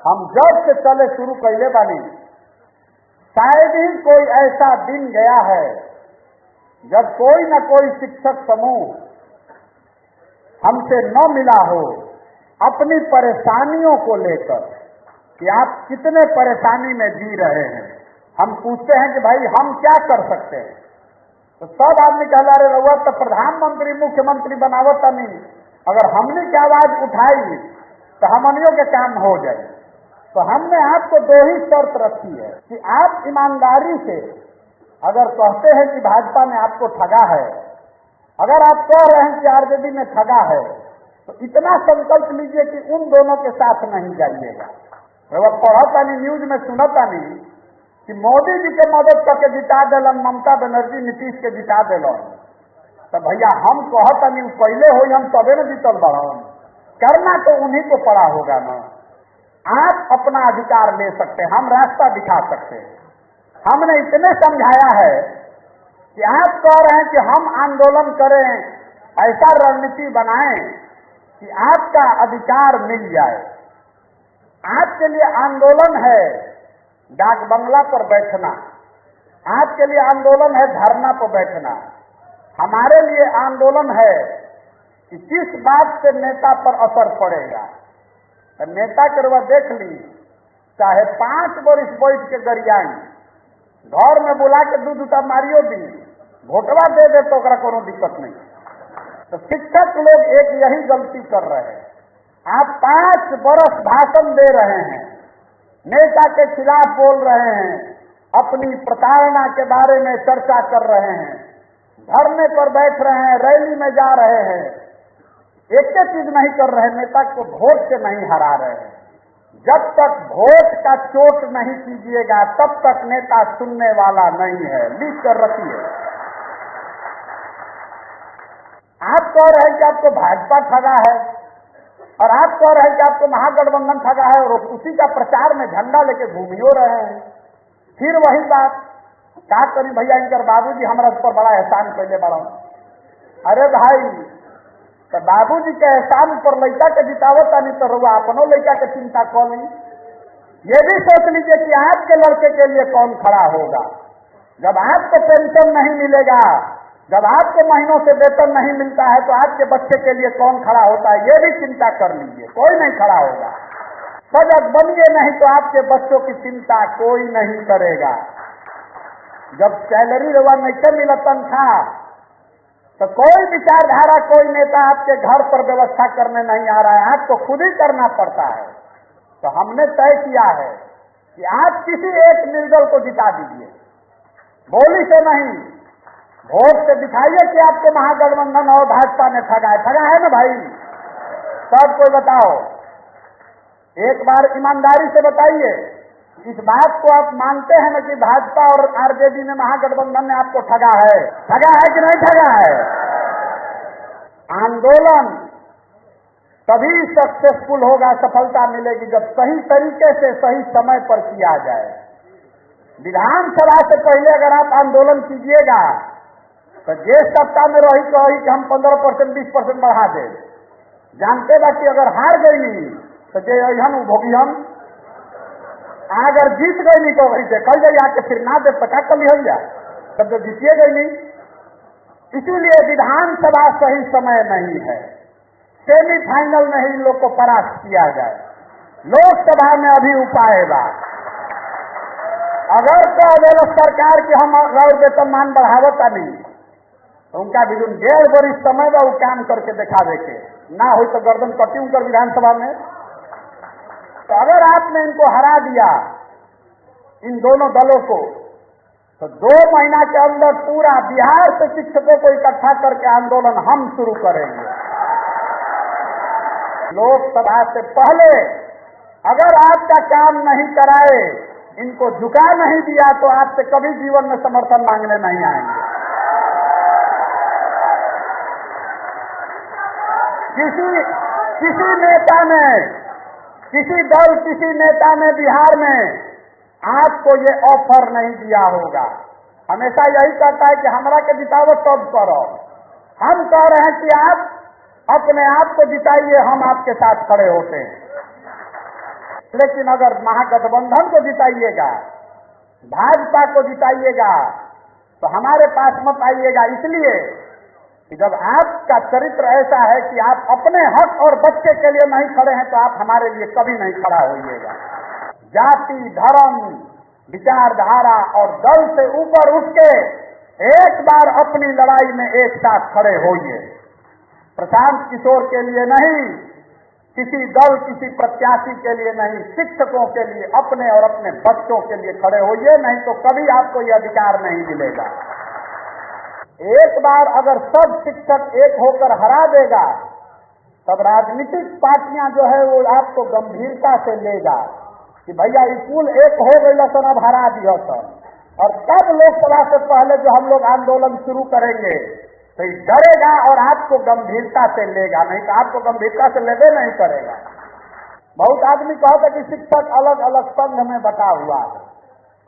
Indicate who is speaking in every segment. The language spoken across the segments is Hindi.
Speaker 1: हम जब से चले शुरू कैले बानी, शायद ही कोई ऐसा दिन गया है जब कोई न कोई शिक्षक समूह हमसे न मिला हो अपनी परेशानियों को लेकर कि आप कितने परेशानी में जी रहे हैं। हम पूछते हैं कि भाई हम क्या कर सकते हैं, तो सब आदमी कहला रहे रहुआ तो प्रधानमंत्री मुख्यमंत्री बनावता नहीं, अगर हमने की आवाज उठाई तो हमनियों के काम हो जाए। तो हमने आपको दो ही शर्त रखी है कि आप ईमानदारी से अगर कहते हैं कि भाजपा ने आपको ठगा है, अगर आप कह रहे हैं कि आरजेडी ने ठगा है, तो इतना संकल्प लीजिए कि उन दोनों के साथ नहीं जाइएगा। वह पढ़ता नहीं, न्यूज में सुनता नहीं कि मोदी जी के मदद करके जिता दिलन, ममता बनर्जी नीतीश के जिता दिलन। तो भैया हम कहता नहीं पहले हो, हम तबे न जीतल बढ़न, करना तो उन्हीं को पड़ा होगा ना। आप अपना अधिकार ले सकते हैं, हम रास्ता दिखा सकते हैं। हमने इतने समझाया है कि आप कह रहे हैं कि हम आंदोलन करें, ऐसा रणनीति बनाएं कि आपका अधिकार मिल जाए। आपके लिए आंदोलन है डाक बंगला पर बैठना, आपके लिए आंदोलन है धरना पर बैठना, हमारे लिए आंदोलन है कि किस बात से नेता पर असर पड़ेगा। तो नेता के रुआ देख ली, चाहे 5 वर्ष बैठ के गरियाई, घर में बुला के दूध उठा मारियो दी, वोटवा दे दे तो कोनो दिक्कत नहीं। तो शिक्षक लोग एक यही गलती कर रहे हैं। आप 5 बरस भाषण दे रहे हैं, नेता के खिलाफ बोल रहे हैं, अपनी प्रताड़ना के बारे में चर्चा कर रहे हैं, धरने पर बैठ रहे हैं, रैली में जा रहे हैं, एक चीज नहीं कर रहे, नेता को वोट से नहीं हरा रहे हैं। जब तक वोट का चोट नहीं कीजिएगा तब तक नेता सुनने वाला नहीं है, लिख कर रखिए। आप कह रहे हैं कि आपको भाजपा ठगा है और आप कह रहे हैं कि आपको महागठबंधन ठगा है और उसी का प्रचार में झंडा लेके घूमियो रहे हैं। फिर वही बात, क्या करी भैया, इनकर बाबूजी हमारा पर बड़ा एहसान कैले बड़ा। अरे भाई, तो बाबूजी के एहसान पर लड़का के जितावत नहीं तो रुआ अपनो लड़का के चिंता कर ली। ये भी सोच लीजिए कि आपके लड़के के लिए कौन खड़ा होगा। जब आपको पेंशन नहीं मिलेगा, जब आपको महीनों से वेतन नहीं मिलता है, तो आपके बच्चे के लिए कौन खड़ा होता है, ये भी चिंता कर लीजिए। कोई नहीं खड़ा होगा। सजग बनिए, नहीं तो आपके बच्चों की चिंता कोई नहीं करेगा। जब सैलरी रुआ नहीं मिला तनख्वाह, तो कोई विचारधारा, कोई नेता आपके घर पर व्यवस्था करने नहीं आ रहा है, आपको खुद ही करना पड़ता है। तो हमने तय किया है कि आप किसी एक निर्दल को जिता दीजिए, बोली से नहीं, वोट से दिखाइए कि आपको महागठबंधन और भाजपा ने ठगा है ना भाई। सब कोई बताओ, एक बार ईमानदारी से बताइए, इस बात को आप मानते हैं ना कि भाजपा और आरजेडी ने महागठबंधन ने आपको ठगा है कि नहीं ठगा है? आंदोलन तभी सक्सेसफुल होगा, सफलता मिलेगी जब सही तरीके से सही समय पर किया जाए। विधानसभा से पहले अगर आप आंदोलन कीजिएगा तो जिस सत्ता में रही कही कि हम 15% 20% बढ़ा दे, जानते बाकी अगर हार गई तो जे हम भोगी हम, अगर जीत गई नहीं तो वही देखल जाए आके, फिर ना दे पता कल हो जाए, तब तो जीतिए गई नहीं। इसीलिए विधानसभा सही समय नहीं है, सेमीफाइनल में ही लोग को परास्त किया जाए। लोकसभा में अभी उपाय बा, अगर तो सरकार की हम और वेतनमान बढ़ावता नहीं तो उनका भी 1.5 वर्ष समय बा वो काम करके दिखावे के, ना हो तो गर्दन कटी उनकर विधानसभा में। तो अगर आपने इनको हरा दिया, इन दोनों दलों को, तो 2 महीना के अंदर पूरा बिहार से शिक्षकों को इकट्ठा करके आंदोलन हम शुरू करेंगे। लोकसभा से पहले अगर आपका काम नहीं कराए, इनको झुका नहीं दिया, तो आपसे कभी जीवन में समर्थन मांगने नहीं आएंगे। किसी नेता ने, किसी दल, किसी नेता ने बिहार में आपको ये ऑफर नहीं दिया होगा। हमेशा यही कहता है कि हमरा के जितावत तब करो। हम कह रहे हैं कि आप अपने आप को जिताइए, हम आपके साथ खड़े होते हैं। लेकिन अगर महागठबंधन को जिताइएगा, भाजपा को जिताइएगा, तो हमारे पास मत आइएगा, इसलिए कि जब आपका चरित्र ऐसा है कि आप अपने हक और बच्चे के लिए नहीं खड़े हैं, तो आप हमारे लिए कभी नहीं खड़ा होइएगा। जाति, धर्म, विचारधारा और दल से ऊपर उठ के एक बार अपनी लड़ाई में एक साथ खड़े होइए। प्रशांत किशोर के लिए नहीं, किसी दल, किसी प्रत्याशी के लिए नहीं, शिक्षकों के लिए, अपने और अपने बच्चों के लिए खड़े होइए, नहीं तो कभी आपको यह अधिकार नहीं मिलेगा। एक बार अगर सब शिक्षक एक होकर हरा देगा, तब राजनीतिक पार्टियां जो है वो आपको गंभीरता से लेगा कि भैया स्कूल एक हो गई सन, अब हरा दिया सन। और तब लोकसभा से पहले जो हम लोग आंदोलन शुरू करेंगे तो डरेगा और आपको गंभीरता से लेगा, नहीं तो आपको गंभीरता से लेबे नहीं करेगा। बहुत आदमी कहता कि शिक्षक अलग अलग संघ में बटा हुआ है।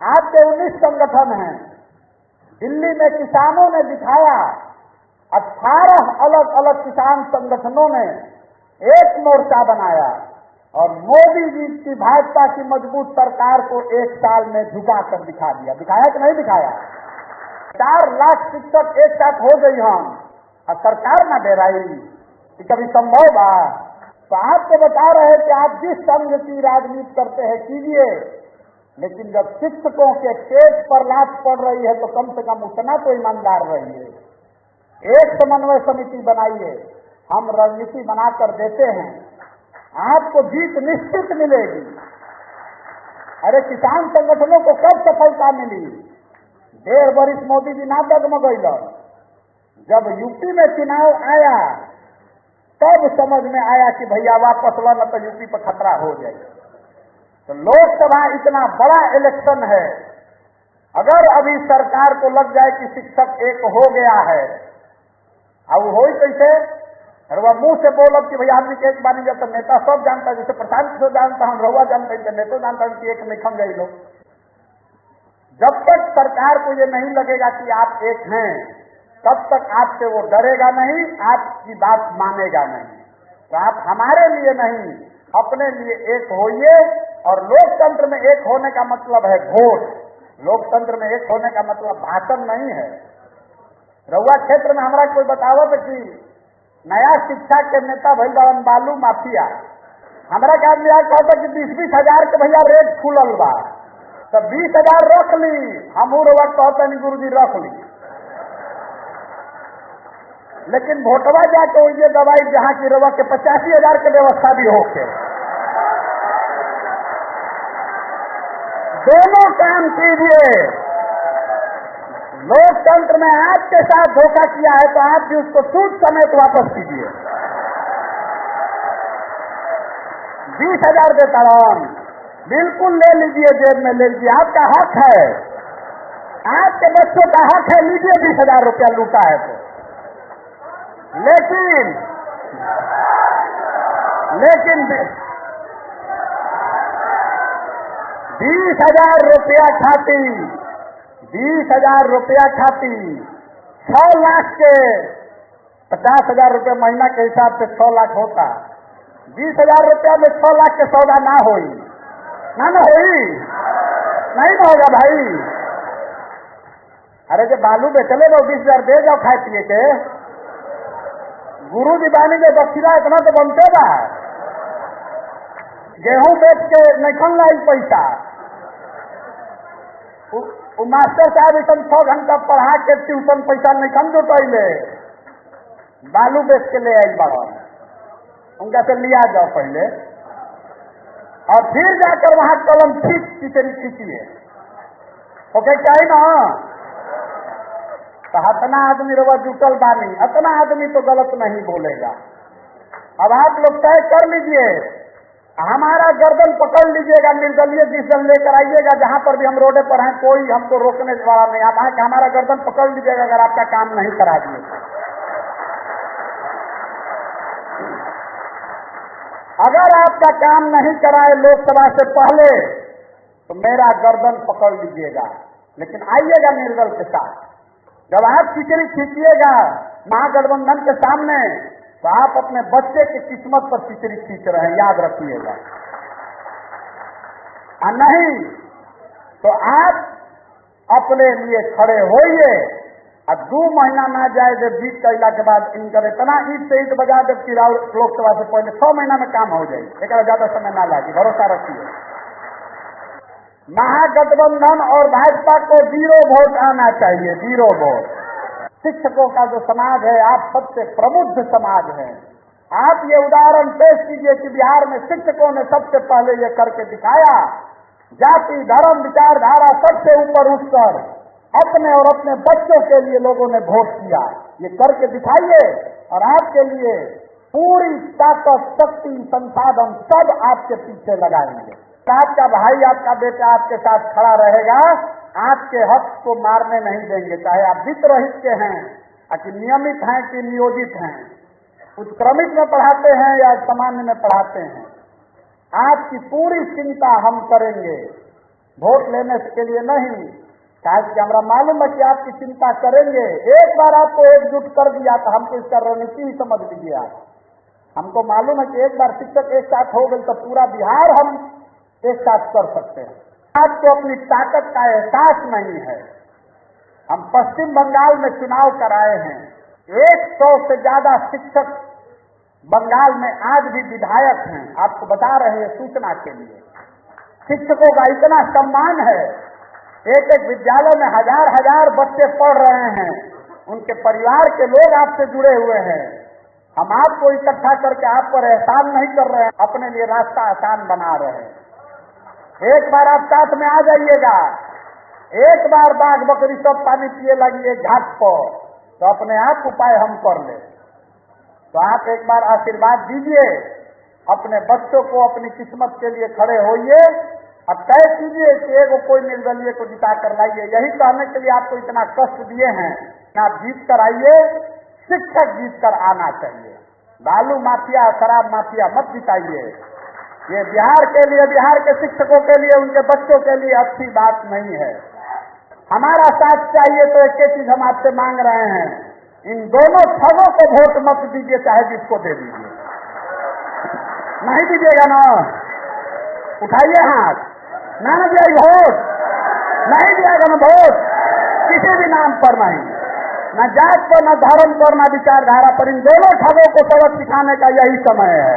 Speaker 1: आपके 19 संगठन हैं। दिल्ली में किसानों ने दिखाया, 18 अलग अलग किसान संगठनों ने एक मोर्चा बनाया और मोदी जी की भाजपा की मजबूत सरकार को एक साल में झुका कर दिखा दिया। दिखाया कि नहीं दिखाया? 4 लाख शिक्षक एक साथ हो गई हम, और सरकार ना डराई कि कभी संभव बा। तो आपको बता रहे कि आप जिस संघ की राजनीति करते हैं कीजिए, लेकिन जब शिक्षकों के केस पर लात पड़ रही है तो कम से कम उतना तो ईमानदार रहिए। एक समन्वय समिति बनाइए, हम रणनीति बनाकर देते हैं, आपको जीत निश्चित मिलेगी। अरे किसान संगठनों को कब सफलता मिली? 1.5 वर्ष मोदी जी ना डगमगैल। जब यूपी में चुनाव आया तब समझ में आया कि भैया वापस लो न तो यूपी पर खतरा हो जाए। तो लोकसभा इतना बड़ा इलेक्शन है, अगर अभी सरकार को लग जाए कि शिक्षक एक हो गया है, अब हो कैसे? अरे वह मुंह से बोलब कि भैया आदमी के एक बार नहीं जाता, नेता सब जानता है, जैसे प्रशांत किशोर जानता हूं, रहुआ जानता है, नेता जानता हूं कि एक नहीं खम गई लोग। जब तक सरकार को ये नहीं लगेगा कि आप एक हैं, तब तक आपसे वो डरेगा नहीं, आपकी बात मानेगा नहीं। तो आप हमारे लिए नहीं, अपने लिए एक होइए। और लोकतंत्र में एक होने का मतलब है वोट। लोकतंत्र में एक होने का मतलब भाषण नहीं है। रहुआ क्षेत्र में हमारा कोई बतावत कि नया शिक्षा के नेता भइल बावन बालू माफिया, हमारा का आदमी आज कहता कि 20-20 हजार के भैया रेट खुलल बा, तो 20,000 रख ली। हम रहुआ कहता नहीं गुरु जी रख ली, लेकिन वोटवा जाके ये दवाई जहां की रवा के 85,000 के व्यवस्था भी होके, दोनों काम कीजिए। लोकतंत्र में आपके साथ धोखा किया है तो आप भी उसको सूद समेत वापस कीजिए। 20,000 देता रहा, बिल्कुल ले लीजिए, जेब में ले लीजिए, आपका हक है, आपके बच्चों का हक है, लीजिए 20,000 रुपया लूटा है तो। लेकिन 20,000 रुपया खाती 20,000 रुपया खाती 6 लाख के 50,000 रुपये महीना के हिसाब से 6 लाख होता। 20,000 रुपया में 6 लाख के सौदा ना होई, ना होई, नहीं ना होगा भाई। अरे जो बालू बेचले तो 20,000 दे जाओ खाए पिए के। गुरु दीवानी के बखीरा इतना तो बनते बा, गेहूं बेच के नहीं लाई पैसा। वो मास्टर साहब इतना 6 घंटा पढ़ा के ट्यूशन पैसा नहीं जुटैले, बालू बेच के ले आई बड़ा, उनका से लिया जाओ पहले और फिर जाकर वहां कलम खींचिए। ओके क्या है ना? तो हतना आदमी रवा जुटल बानी, अतना आदमी तो गलत नहीं बोलेगा। अब आप लोग तय कर लीजिए, हमारा गर्दन पकड़ लीजिएगा, निर्दलीय डिसीजन लेकर आइएगा। जहां पर भी हम रोडे पर हैं कोई हमको रोकने वाला नहीं। आप आके हमारा गर्दन पकड़ लीजिएगा अगर आपका काम नहीं करा दिए। अगर आपका काम नहीं कराए लोकसभा से पहले तो मेरा गर्दन पकड़ लीजिएगा, लेकिन आइएगा निर्दल के साथ। जब आप खिचड़ी खींचिएगा महागठबंधन के सामने तो आप अपने बच्चे की किस्मत पर खिचड़ी खींच रहे हैं, याद रखिएगा। और नहीं तो आप अपने लिए खड़े होइए। अब 2 महीना ना जाए जब जीत कैला के बाद इनकर इतना ईट से ईट बजा जब कि लोकसभा से पहले 6 महीना में काम हो जाए, एक ज्यादा समय ना लागे, भरोसा रखिए। महागठबंधन और भाजपा को 0 वोट आना चाहिए, 0 वोट। शिक्षकों का जो समाज है, आप सबसे प्रबुद्ध समाज है। आप ये उदाहरण पेश कीजिए कि बिहार में शिक्षकों ने सबसे पहले ये करके दिखाया, जाति धर्म विचारधारा सबसे ऊपर उठकर अपने और अपने बच्चों के लिए लोगों ने वोट किया। ये करके दिखाइए और आपके लिए पूरी ताकत शक्ति संसाधन सब आपके पीछे लगाएंगे। आपका भाई आपका बेटा आपके साथ खड़ा रहेगा, आपके हक को मारने नहीं देंगे, चाहे आप वित्त रहित के हैं कि नियमित हैं कि नियोजित हैं, उत्क्रमित में पढ़ाते हैं या सामान्य में पढ़ाते हैं। आपकी पूरी चिंता हम करेंगे, वोट लेने के लिए नहीं, कि हमारा मालूम है कि आपकी चिंता करेंगे। एक बार आपको एकजुट कर दिया तो हमको इसका रणनीति ही समझ लीजिए आप। हमको मालूम है कि एक बार शिक्षक एक साथ हो गए तो पूरा बिहार हम एक साथ कर सकते हैं। आपको अपनी ताकत का एहसास नहीं है। हम पश्चिम बंगाल में चुनाव कराए हैं, 100 से ज्यादा शिक्षक बंगाल में आज भी विधायक हैं। आपको बता रहे हैं सूचना के लिए। शिक्षकों का इतना सम्मान है, एक एक विद्यालय में हजार बच्चे पढ़ रहे हैं, उनके परिवार के लोग आपसे जुड़े हुए हैं। हम आपको इकट्ठा करके आप पर एहसान नहीं कर रहे हैं, अपने लिए रास्ता आसान बना रहे हैं। एक बार आप साथ में आ जाइएगा, एक बार बाघ बकरी सब पानी पिए लगी घाट पर, तो अपने आप उपाय हम कर ले। तो आप एक बार आशीर्वाद दीजिए, अपने बच्चों को अपनी किस्मत के लिए खड़े होइए। अब तय कीजिए कि एगो कोई निर्दलीय को जिता कर लाइए। यही कहने के लिए आपको इतना कष्ट दिए हैं कि आप जीत कर आइए, शिक्षक जीत कर आना चाहिए। बालू माफिया शराब माफिया मत जिताइए। ये बिहार के लिए, बिहार के शिक्षकों के लिए, उनके बच्चों के लिए अच्छी बात नहीं है। हमारा साथ चाहिए तो एक चीज हम आपसे मांग रहे हैं, इन दोनों ठगों को वोट मत दीजिए, चाहे जिसको दे दीजिए। नहीं दीजिएगा ना, उठाइए हाथ। ना दिया वोट, नहीं दिएगा ना वोट, किसी भी नाम पर नहीं, न जात पर, न धर्म पर, न विचारधारा पर। इन दोनों ठगों को सबक सिखाने का यही समय है।